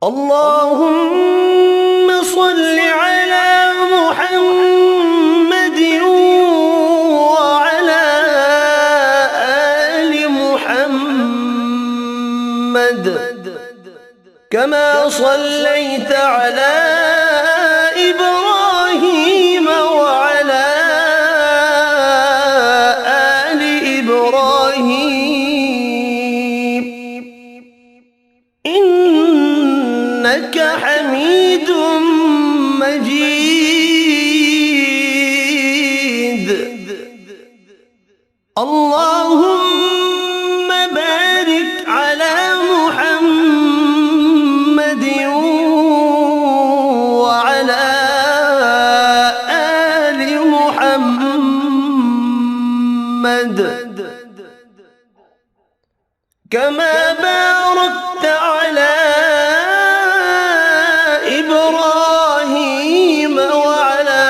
اللهم صل على محمد وعلى آل محمد كما صليت على إبراهيم وعلى آل إبراهيم إنك حميد مجيد. اللهم بارك على محمد وعلى آل محمد كما باركت على إبراهيم وعلى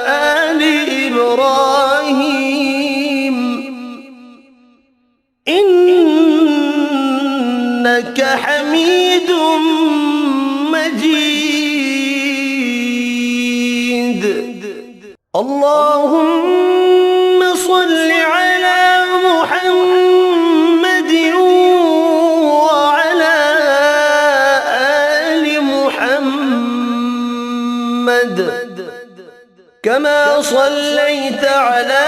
آل إبراهيم إنك حميد مجيد. اللهم صل على محمد وعلى آل محمد كما صليت على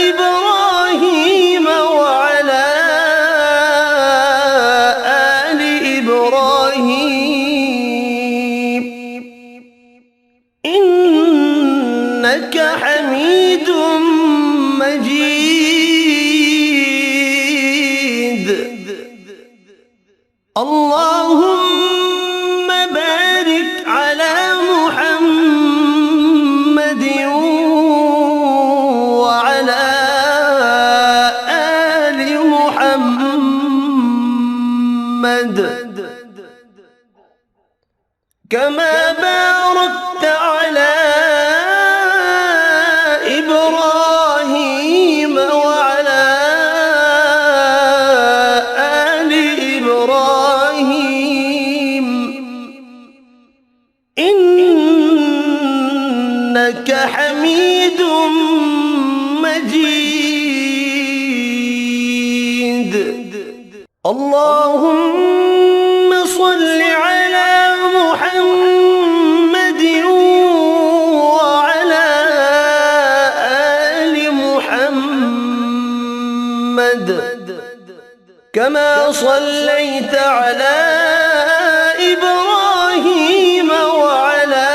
إبراهيم وعلى آل إبراهيم إنك حميد مجيد. اللهم بارك على محمد وعلى آل محمد كما باركت على إبراهيم وعلى آل إبراهيم إنك حميد مجيد. اللهم صل على محمد وعلى آل محمد كما صليت على إبراهيم وعلى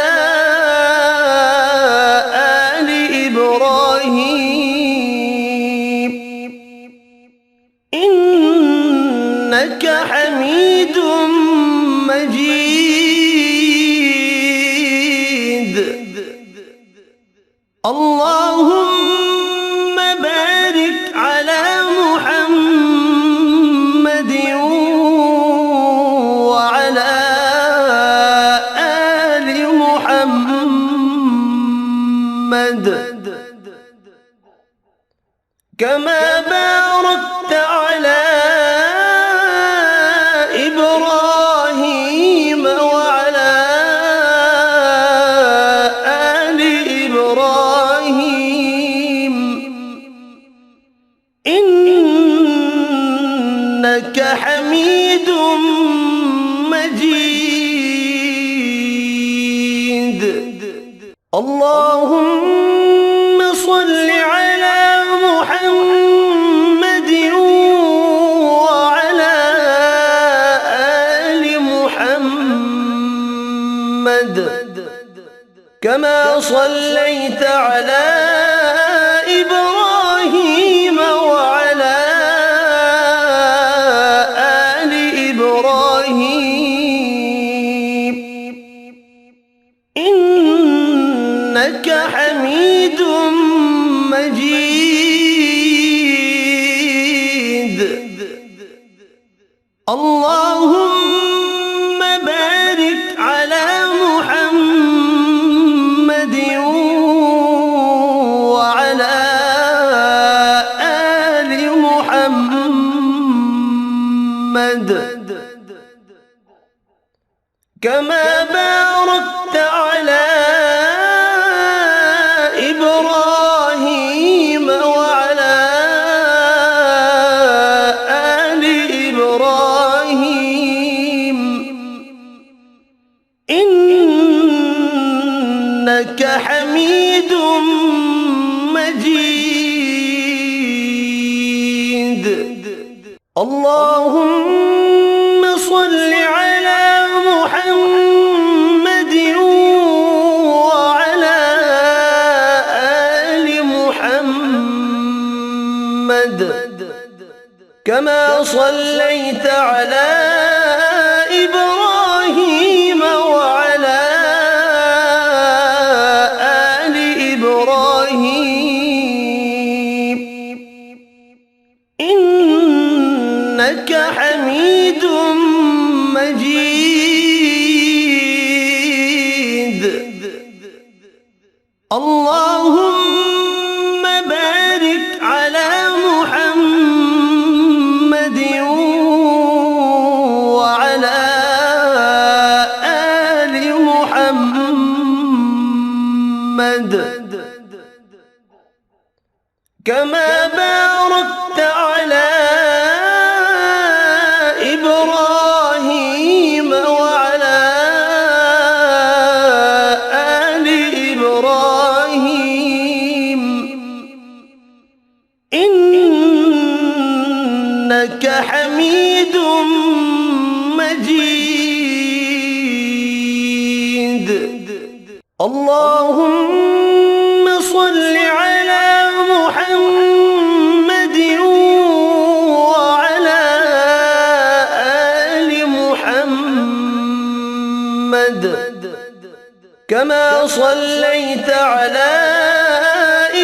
آل إبراهيم إنك حميد مجيد. اللهم بارك على محمد وعلى آل محمد كما باركت على إبراهيم وعلى آل إبراهيم إنك حميد مجيد. اللهم صل على محمد وعلى آل محمد كما صليت على إبراهيم وعلى آل إبراهيم إنك حميد مجيد. اللهم بارك على محمد وعلى آل محمد كما باركت على إبراهيم وعلى آل إبراهيم إنك حميد مجيد. اللهم صل على محمد وعلى آل محمد كما صليت على إبراهيم وعلى آل إبراهيم إنك حميد مجيد. اللهم بارك على محمد وعلى آل محمد كما باركت على إبراهيم وعلى آل إبراهيم إنك حميد مجيد. اللهم صل على محمد وعلى آل محمد كما صليت على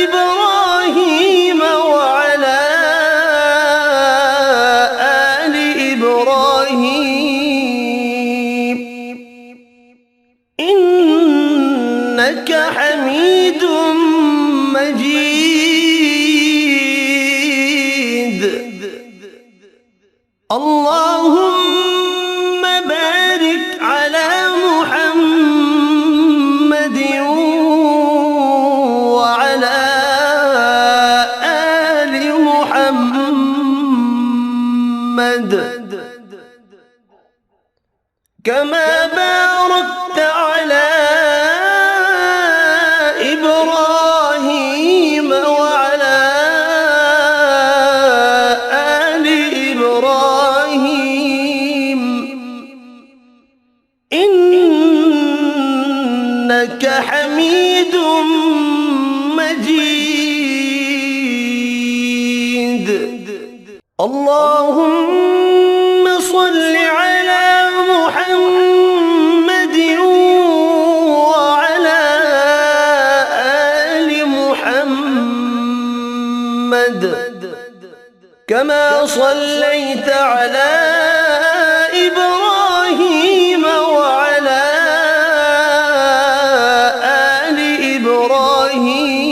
إبراهيم وعلى آل إبراهيم إنك حميد مجيد. اللهم بارك على محمد وعلى آل محمد كما باركت على إبراهيم وعلى آل إبراهيم إنك حميد مجيد. اللهم صل على محمد وعلى آل محمد كما صليت على إبراهيم وعلى آل إبراهيم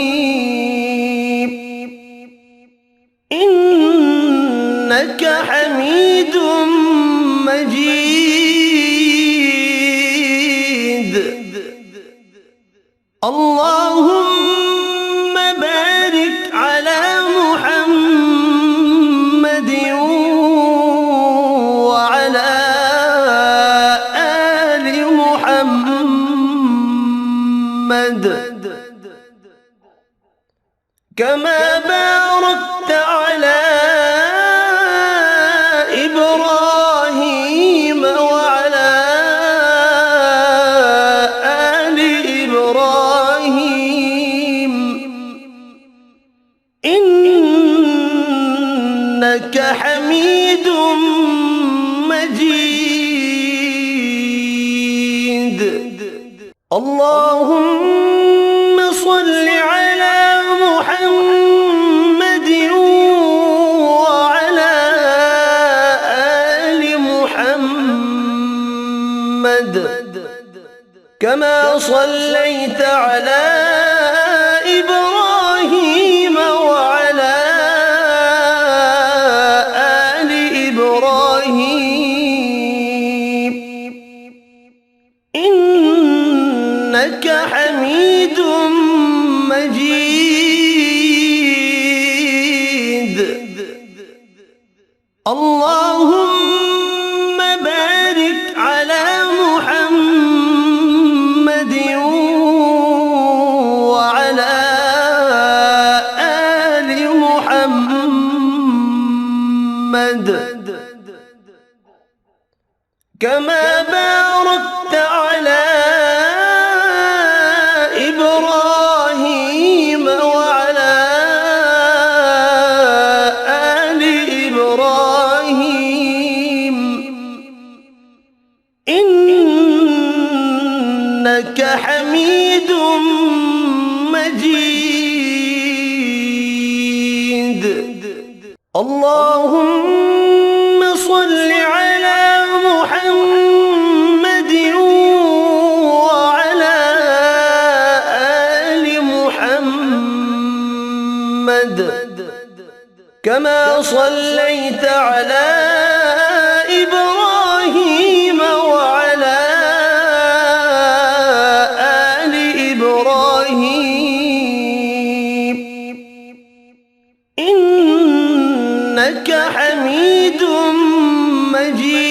إنك حميد مجيد. اللهم بارك على محمد وعلى آل محمد كما باركت على إبراهيم وعلى آل إبراهيم إنك حميد مجيد. اللهم صل على محمد وعلى آل محمد كما صليت على إبراهيم وعلى آل إبراهيم إنك حميد مجيد. اللهم بارك على محمد وعلى آل محمد كما باركت على إبراهيم وعلى آل إبراهيم إنك حميد مجيد. اللهم صل على محمد وعلى آل محمد كما صليت على إبراهيم وعلى آل إبراهيم إنك حميد مجيد.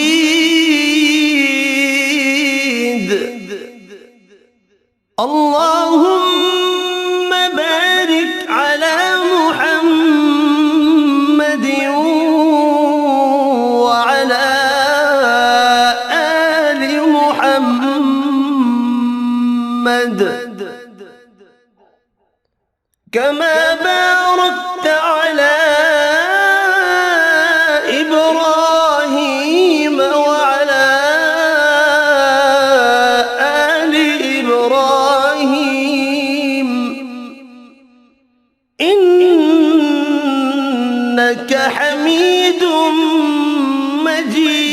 اللهم بارك على محمد وعلى آل محمد كما باركت على إبراهيم وعلى آل إبراهيم إنك حميد مجيد.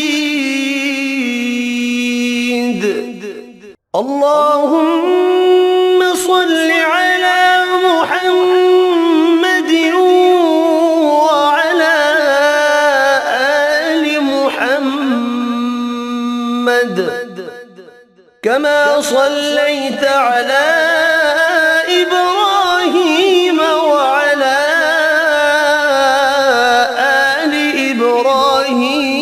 اللهم صل على محمد وعلى آل محمد كما صليت على إبراهيم وعلى آل إبراهيم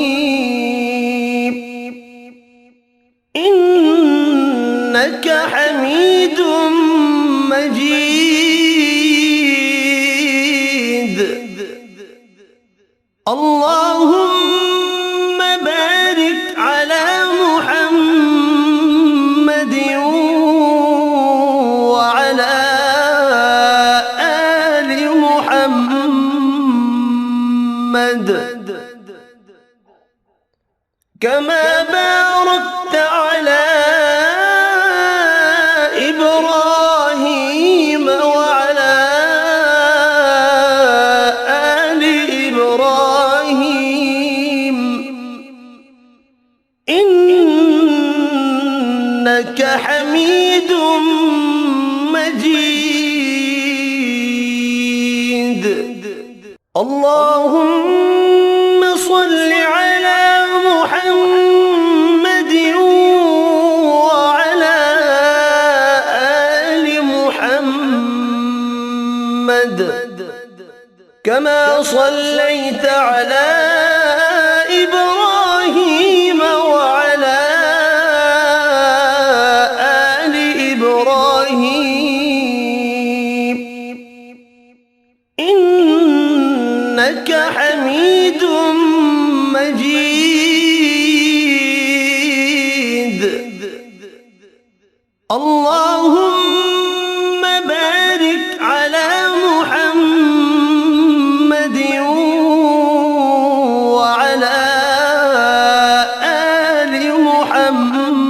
إنك حميد مجيد. اللهم بارك على محمد وعلى آل محمد كما باركت على إبراهيم وعلى آل إبراهيم إنك حميد مجيد. اللهم صل على محمد وعلى آل محمد كما صليت على إبراهيم وعلى آل إبراهيم إنك حميد مجيد. اللهم بارك على محمد وعلى آل محمد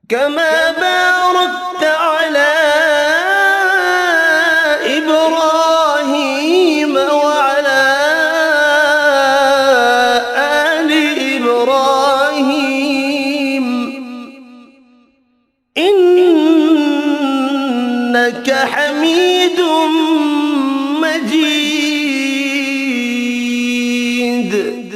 كما باركت على إبراهيم وعلى آل إبراهيم إنك حميد مجيد.